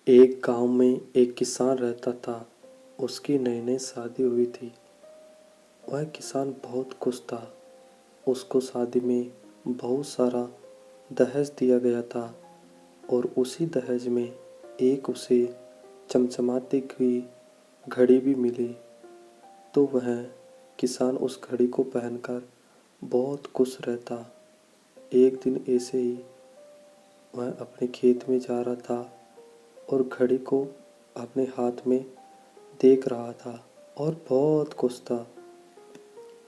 एक गांव में एक किसान रहता था। उसकी नई नई शादी हुई थी। वह किसान बहुत खुश था। उसको शादी में बहुत सारा दहेज दिया गया था और उसी दहेज में एक उसे चमचमाती हुई घड़ी भी मिली। तो वह किसान उस घड़ी को पहनकर बहुत खुश रहता। एक दिन ऐसे ही वह अपने खेत में जा रहा था और घड़ी को अपने हाथ में देख रहा था और बहुत खुश था।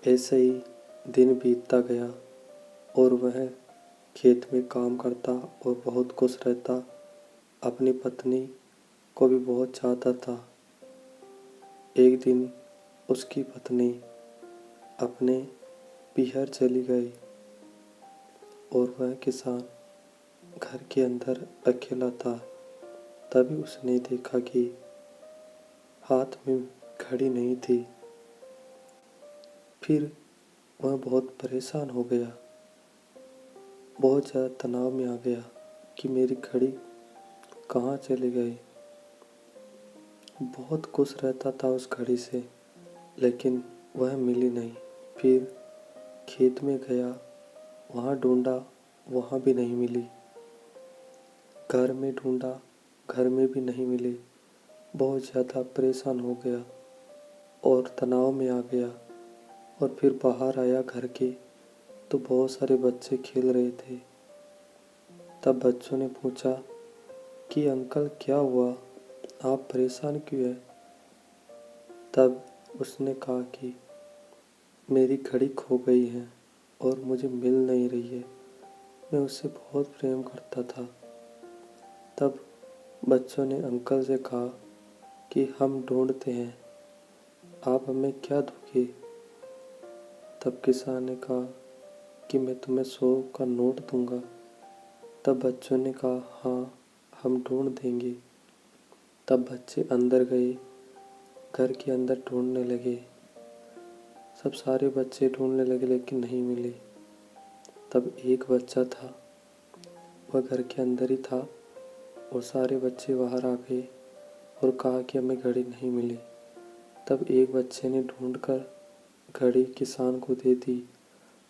ऐसे ही दिन बीतता गया और वह खेत में काम करता और बहुत खुश रहता। अपनी पत्नी को भी बहुत चाहता था। एक दिन उसकी पत्नी अपने पीहर चली गई और वह किसान घर के अंदर अकेला था। तभी उसने देखा कि हाथ में घड़ी नहीं थी। फिर वह बहुत परेशान हो गया, बहुत ज़्यादा तनाव में आ गया कि मेरी घड़ी कहाँ चली गई। बहुत खुश रहता था उस घड़ी से, लेकिन वह मिली नहीं। फिर खेत में गया, वहाँ ढूंढा, वहाँ भी नहीं मिली। घर में ढूंढा, घर में भी नहीं मिली। बहुत ज़्यादा परेशान हो गया और तनाव में आ गया। और फिर बाहर आया घर के, तो बहुत सारे बच्चे खेल रहे थे। तब बच्चों ने पूछा कि अंकल क्या हुआ, आप परेशान क्यों हैं? तब उसने कहा कि मेरी घड़ी खो गई है और मुझे मिल नहीं रही है। मैं उससे बहुत प्रेम करता था। तब बच्चों ने अंकल से कहा कि हम ढूंढते हैं, आप हमें क्या दोगे? तब किसान ने कहा कि मैं तुम्हें 100 का नोट दूंगा। तब बच्चों ने कहा हाँ, हम ढूंढ देंगे। तब बच्चे अंदर गए, घर के अंदर ढूंढने लगे। सब सारे बच्चे ढूंढने लगे लेकिन नहीं मिले। तब एक बच्चा था, वह घर के अंदर ही था और सारे बच्चे बाहर आ गए और कहा कि हमें घड़ी नहीं मिली। तब एक बच्चे ने ढूंढकर घड़ी किसान को दे दी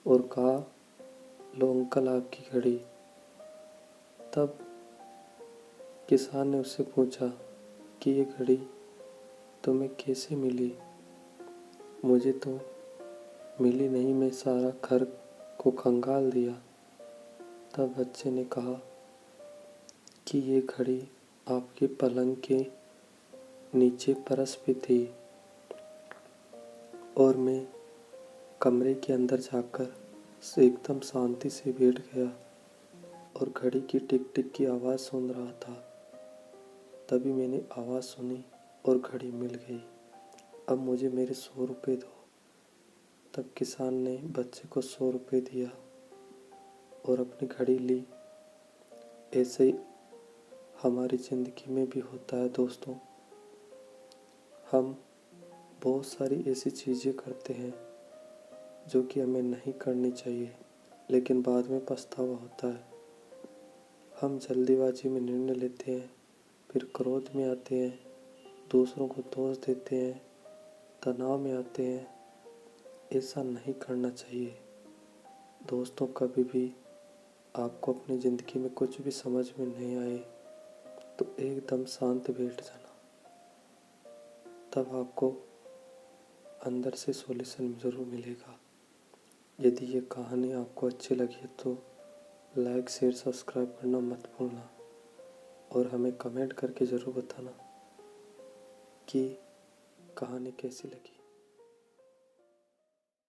और कहा लो अंकल आपकी घड़ी। तब किसान ने उससे पूछा कि ये घड़ी तुम्हें कैसे मिली? मुझे तो मिली नहीं, मैं सारा घर को खंगाल दिया। तब बच्चे ने कहा कि ये घड़ी आपके पलंग के नीचे परस पे थी और मैं कमरे के अंदर जाकर एकदम शांति से बैठ गया और घड़ी की टिक टिक की आवाज़ सुन रहा था। तभी मैंने आवाज़ सुनी और घड़ी मिल गई। अब मुझे मेरे 100 रुपये दो। तब किसान ने बच्चे को 100 रुपये दिया और अपनी घड़ी ली। ऐसे ही हमारी ज़िंदगी में भी होता है दोस्तों। हम बहुत सारी ऐसी चीज़ें करते हैं जो कि हमें नहीं करनी चाहिए, लेकिन बाद में पछतावा होता है। हम जल्दीबाजी में निर्णय लेते हैं, फिर क्रोध में आते हैं, दूसरों को दोष देते हैं, तनाव में आते हैं। ऐसा नहीं करना चाहिए दोस्तों। कभी भी आपको अपनी ज़िंदगी में कुछ भी समझ में नहीं आए तो एकदम शांत बैठ जाना, तब आपको अंदर से सॉल्यूशन ज़रूर मिलेगा। यदि ये कहानी आपको अच्छी लगी तो लाइक शेयर सब्सक्राइब करना मत भूलना और हमें कमेंट करके ज़रूर बताना कि कहानी कैसी लगी।